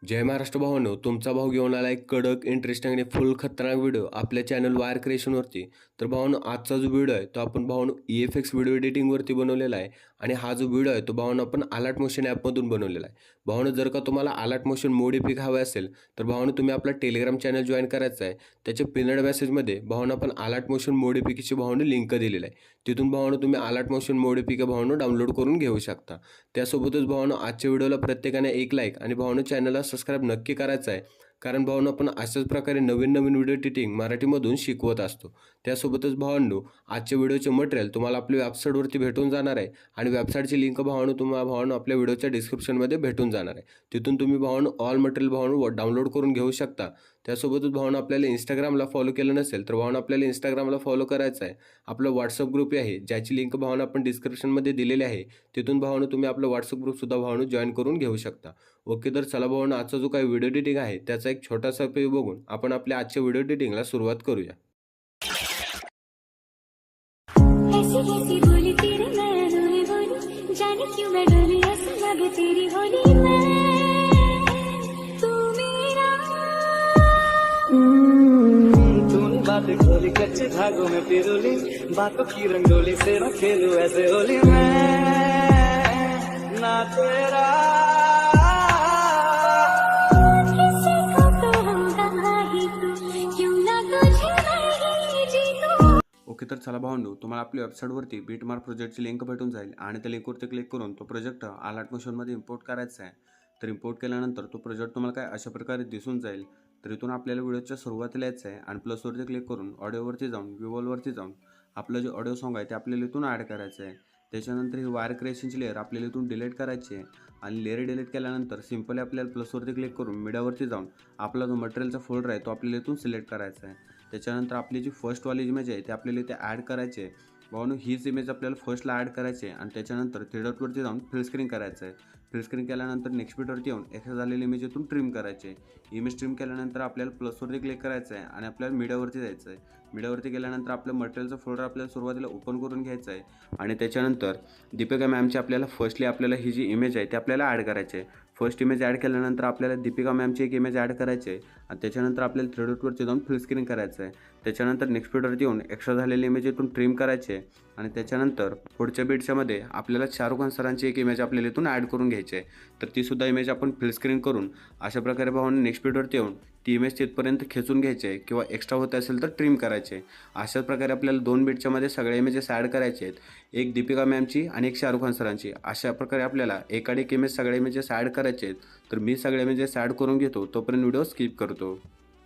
जय महाराष्ट्र भावांनो, तुमचा भाऊ घेऊन आला एक कडक, इंटरेस्टिंग आणि फुल खतरनाक व्हिडिओ आपल्या चॅनल वायर क्रिएशनवरती. तर भावांनो, आजचा जो व्हिडिओ आहे तो आपण भावांनो EFX व्हिडिओ एडिटिंगवरती बनवलेला आहे आणि हा जो व्हिडिओ आहे तो भावांनो आपण आलाट मोशन ॲपमधून बनवलेला आहे. भावांनो, जर का तुम्हाला आलाट मोशन मोडिफिक हवे असेल तर भावांनो तुम्ही आपला टेलिग्राम चॅनल जॉईन करायचा आहे. त्याच्या पिनड मेसेजमध्ये भावांनो आपण आलाट मोशन मोडिफिकेची भावांनो लिंक दिलेली आहे. तिथून भावांनो तुम्ही आलाट मोशन मोडिफिक भावांनो डाउनलोड करून घेऊ शकता. त्यासोबतच भावांनो आजच्या व्हिडिओला प्रत्येकाने एक लाईक आणि भावांनो चॅनलला सबस्क्राईब नक्की करायचं आहे. कारण भावांनो आपण अशाच प्रकारे नवीन नवीन व्हिडिओ एडिटिंग मराठीमधून शिकवत असतो. त्यासोबतच भावांनो आजच्या व्हिडिओचे मटेरियल तुम्हाला आपल्या वेबसाईटवरती भेटून जाणार आहे आणि वेबसाईटची लिंक भावांनो आपल्या व्हिडिओच्या डिस्क्रिप्शनमध्ये भेटून जाणार आहे. तिथून तुम्ही भावांनो ऑल मटेरियल भावांनो डाउनलोड करून घेऊ शकता. त्यासोबतच भावांनो आपल्याला इंस्टाग्रामला फॉलो केलं नसेल तर भावांनो आपल्याला इंस्टाग्रामला फॉलो करायचं आहे. आपलं व्हॉट्सअप ग्रुप आहे ज्याची लिंक भावांनो आपण डिस्क्रिप्शनमध्ये दिलेली आहे. तिथून भावांनो तुम्ही आपलं व्हॉट्सअप ग्रुपसुद्धा भावांनो जॉईन करून घेऊ शकता. ओके, तर चला भावांनो आजचा जो काही व्हिडिओ एडिटिंग आहे त्याचा एक छोटासा व्हिडिओ बघून आपण आपल्या आजच्या व्हिडिओ एडिटिंगला सुरुवात करूया. ऐसी कैसी बोली तेरे नयनों में बोली, जाने क्यों मैं डोली ऐसा लगे तेरी होली में तू मेरा। तूने बात खोली कच्चे धागों में पिरोली, बातों की रंगोली से मैं खेलूं ऐसे होली में ना तेरा। किसी को तो होगा ही तू, क्यों ना तुझे नहीं जीतूं। ओके, तर चला भावांनो, तुम्हाला आपल्या वेबसाईटवरती बीटमार्क प्रोजेक्टची लिंक भेटून जाईल आणि त्या लिंकवरती क्लिक करून तो प्रोजेक्ट आलाट मोशनमध्ये इम्पोर्ट करायचा आहे. तर इम्पोर्ट केल्यानंतर तो प्रोजेक्ट तुम्हाला काय अशा प्रकारे दिसून जाईल. तर इथून आपल्याला व्हिडिओच्या सुरुवातीला यायचं आहे आणि प्लसवरती क्लिक करून ऑडिओवरती जाऊन व्हिज्युअलवरती जाऊन आपलं जे ऑडिओ सॉन्ग आहे ते आपल्याला इथून ॲड करायचं आहे. त्याच्यानंतर ही वायर क्रिएशनची लेअर आपल्याला इथून डिलीट करायची आहे आणि लेअर डिलीट केल्यानंतर सिम्पली आपल्याला प्लसवरती क्लिक करून मीडियावरती जाऊन आपला जो मटेरियलचा फोल्डर आहे तो आपल्याला इथून सिलेक्ट करायचा आहे. त्याच्यानंतर आपली जी फर्स्टवाली इमेज आहे ते आपल्याला इथे ॲड करायची आहे. भावांनो, हीच इमेज आपल्याला फर्स्टला ॲड करायची आहे आणि त्याच्यानंतर थ्री डॉटवरती जाऊन फिल स्क्रीन करायचं आहे. फिल स्क्रीन केल्यानंतर नेक्स्ट बीटवरती येऊन एक्सेस झालेली इमेज इथून ट्रिम करायची आहे. इमेज ट्रिम केल्यानंतर आपल्याला प्लसवरती क्लिक करायचं आहे आणि आपल्याला मीडियावरती जायचं आहे. मीडियावरती गेल्यानंतर आपलं मटेरियलचं फोल्डर आपल्याला सुरुवातीला ओपन करून घ्यायचं आहे आणि त्याच्यानंतर दीपिका मॅमची आपल्याला फर्स्टली आपल्याला ही जी इमेज आहे ती आपल्याला ॲड करायची आहे. फर्स्ट इमेज ॲड केल्यानंतर आपल्याला दीपिका मॅमची एक इमेज ॲड करायची आहे आणि त्याच्यानंतर आपल्याला थ्री डॉटवरती जाऊन फुल स्क्रीन करायचं आहे. त्याच्यानंतर नेक्स्ट बीटवरती येऊन एक्स्ट्रा झालेली इमेज इथून ट्रिम करायची आहे आणि त्याच्यानंतर पुढच्या बीटच्यामध्ये आपल्याला शाहरुख खान सरांची एक इमेज आपल्याला इथून ॲड करून घ्यायची आहे. तर तीसुद्धा इमेज आपण फुल स्क्रीन करून अशा प्रकारे भावांनो नेक्स्ट बीटवरती येऊन ती इमेज तिथपर्यंत खेचून घ्यायची आहे किंवा एक्स्ट्रा होत असेल तर ट्रिम करायचे आहे. अशाच प्रकारे आपल्याला दोन बीटच्यामध्ये सगळ्या इमेजेस ॲड करायचे आहेत. एक दीपिका मॅमची आणि एक शाहरुख खान सरांची. अशा प्रकारे आपल्याला एकाड एक इमेज सगळ्या इमेजेस ॲड करायचे आहेत. तर मी सगळ्या इमेजेस ॲड करून घेतो, तोपर्यंत व्हिडिओ स्किप करतो.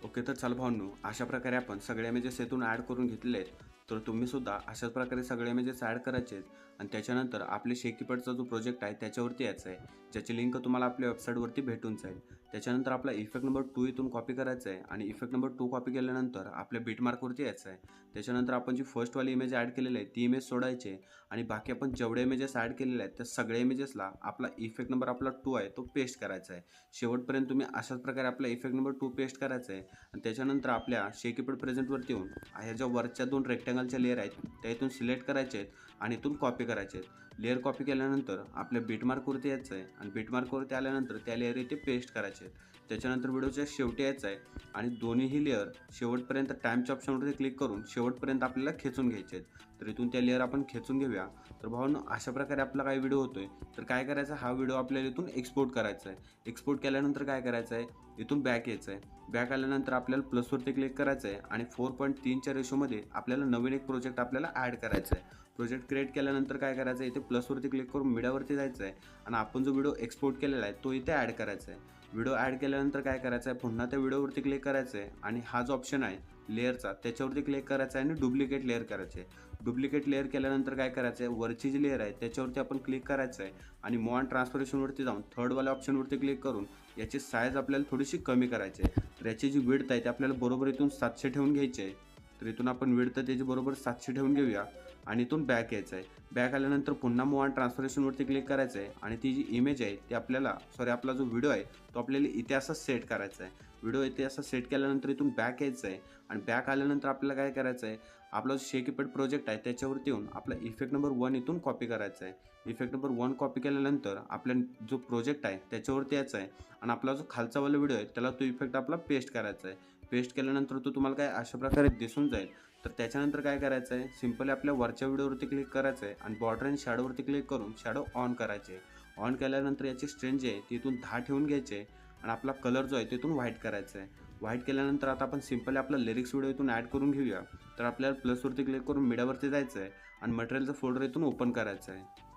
ओके, तर चला भावांनो, अशा प्रकारे आपण सगळे इमेजेस इथून ॲड करून घेतले आहेत. तर तुम्हीसुद्धा अशाच प्रकारे सगळे इमेजेस ॲड करायचे आहेत आणि त्याच्यानंतर आपले शेकीपटचा जो प्रोजेक्ट आहे त्याच्यावरती यायचं आहे, ज्याची लिंक तुम्हाला आपल्या वेबसाईटवरती भेटून जाईल. त्याच्यानंतर आपला इफेक्ट नंबर 2 इथून कॉपी करायचा आहे आणि इफेक्ट नंबर 2 कॉपी केल्यानंतर आपल्या बीटमार्कवरती यायचं आहे. त्याच्यानंतर आपण जी फर्स्टवाली इमेज ॲड केलेली आहे ती इमेज सोडायची आहे आणि बाकी आपण जेवढ्या इमेजेस ॲड केलेल्या आहेत त्या सगळ्या इमेजेसला आपला इफेक्ट नंबर आपला 2 आहे तो पेस्ट करायचा आहे. शेवटपर्यंत तुम्ही अशाच प्रकारे आपला इफेक्ट नंबर 2 पेस्ट करायचा आहे आणि त्याच्यानंतर आपल्या शेकीपट प्रेझेंटवरती येऊन ह्या ज्या वरच्या दोन रेक्टँगलच्या लेअर आहेत त्या इथून सिलेक्ट करायचे आहेत आणि इथून कॉपी करायचे आहेत. लेअर कॉपी केल्यानंतर आपल्या बीटमार्कवरती यायचं आहे आणि बीटमार्कवरती आल्यानंतर त्या लेअर इथे पेस्ट करायचे आहेत. त्याच्यानंतर व्हिडिओच्या शेवटी यायचं आहे आणि दोन्हीही लेअर शेवटपर्यंत टाईमच्या ऑप्शनवरती क्लिक करून शेवटपर्यंत आपल्याला खेचून घ्यायचे आहेत. तर इथून त्या लेअर आपण खेचून घेऊया. तर भावांनो, अशा प्रकारे आपला काही व्हिडिओ होतोय. तर काय करायचं, हा व्हिडिओ आपल्याला इथून एक्सपोर्ट करायचा आहे. एक्सपोर्ट केल्यानंतर काय करायचं आहे, इथून बॅक यायचं आहे. बॅक आल्यानंतर आपल्याला प्लसवरती क्लिक करायचं आहे आणि 4.3च्या रेशोमध्ये आपल्याला नवीन एक प्रोजेक्ट आपल्याला ॲड करायचा आहे. प्रोजेक्ट क्रिएट केल्यानंतर काय करायचं आहे, इथे प्लसवरती क्लिक करून मीडियावरती जायचं आहे आणि आपण जो व्हिडिओ एक्सपोर्ट केलेला आहे तो इथे ॲड करायचा आहे. व्हिडिओ ॲड केल्यानंतर काय करायचं आहे, पुन्हा त्या व्हिडिओवरती क्लिक करायचं आहे आणि हा जो ऑप्शन आहे लेअरचा त्याच्यावरती क्लिक करायचा आहे आणि डुप्लिकेट लेअर करायचे आहे. डुप्लिकेट लेअर केल्यानंतर काय करायचं आहे, वरची जी लेअर आहे त्याच्यावरती आपण क्लिक करायचं आहे आणि मूव अँड ट्रान्सफॉर्मेशनवरती जाऊन थर्डवाल्या ऑप्शनवरती क्लिक करून याची साईज आपल्याला थोडीशी कमी करायची आहे. तर याची जी विड्थ आहे ती आपल्याला बरोबर इथून 700 ठेवून घ्यायची आहे. तर इथून आपण विड्थ त्याची बरोबर 700 ठेवून घेऊया आणि इथून बॅक यायचं आहे. बॅक आल्यानंतर पुन्हा मूव अँड ट्रान्सफॉर्मेशनवरती क्लिक करायचं आहे आणि ती जी इमेज आहे ती आपल्याला आपला जो व्हिडिओ आहे तो आपल्याला इथे असा सेट करायचा आहे. व्हिडिओ इथे असा सेट केल्यानंतर इथून बॅक यायचं आहे आणि बॅक आल्यानंतर आपल्याला काय करायचं आहे, आपला जो शेक इफेक्ट प्रोजेक्ट आहे त्याच्यावरती येऊन आपला इफेक्ट नंबर 1 इथून कॉपी करायचा आहे. इफेक्ट नंबर 1 कॉपी केल्यानंतर आपला जो प्रोजेक्ट आहे त्याच्यावरती यायचा आहे आणि आपला जो खालचा वाला व्हिडिओ आहे त्याला तो इफेक्ट आपला पेस्ट करायचा आहे. पेस्ट केल्यानंतर तो तुम्हाला काय अशा प्रकारे दिसून जाईल. तर त्याच्यानंतर काय करायचं आहे, सिम्पली आपल्या वरच्या व्हिडिओवरती क्लिक करायचं आहे आणि बॉर्डर अँड शॅडोवरती क्लिक करून शॅडो ऑन करायचे. ऑन केल्यानंतर याची स्ट्रेंथ जी आहे ती इथून 10 ठेवून घ्यायचे आणि आपला कलर जो आहे तिथून व्हाईट करायचा आहे. व्हाईट केल्यानंतर आता आपण सिम्पली आपला लिरिक्स व्हिडिओ इथून ॲड करून घेऊया. तर आपल्याला प्लसवरती क्लिक करून मीडियावरती जायचं आहे आणि मटेरियलचं फोल्डर इथून ओपन करायचं आहे.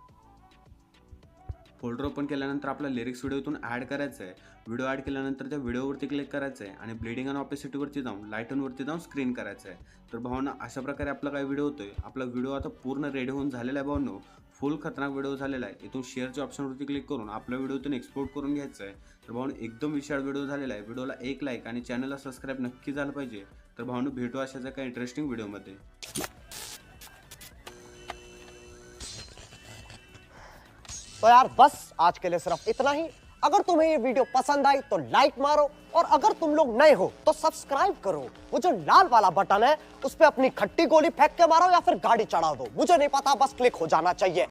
फोल्डर ओपन केल्यानंतर आपला लिरिक्स व्हिडिओ इथून ॲड करायचा आहे. व्हिडिओ ॲड केल्यानंतर त्या व्हिडिओवरती क्लिक करायचं आहे आणि ब्लिडिंग आणि ऑपेसिटीवरती जाऊन लाईटनवरती जाऊन स्क्रीन करायचं आहे. तर भावना अशा प्रकारे आपला काय व्हिडिओ होतोय. आपला व्हिडिओ आता पूर्ण रेडी होऊन झालेला आहे भावनो. फुल खतरनाक व्हिडिओ झालेला आहे. इथून शेअरच्या ऑप्शनवरती क्लिक करून आपला व्हिडिओ इथून एक्सपोर्ट करून घ्यायचा आहे. तर भावनो एकदम विशाळ व्हिडिओ झालेला आहे. व्हिडिओला एक लाईक आणि चॅनलला सबस्क्राईब नक्की झालं पाहिजे. तर भावनो भेटू अशाच एका इंटरेस्टिंग व्हिडिओमध्ये. तो यार बस आज के लिए सिर्फ इतना ही। अगर तुम्हें ये वीडियो पसंद आई तो लाइक मारो और अगर तुम लोग नए हो तो सब्सक्राइब करो। वो जो लाल वाला बटन है उस पे अपनी खट्टी गोली फेंक के मारो या फिर गाड़ी चढ़ा दो, मुझे नहीं पता, बस क्लिक हो जाना चाहिए।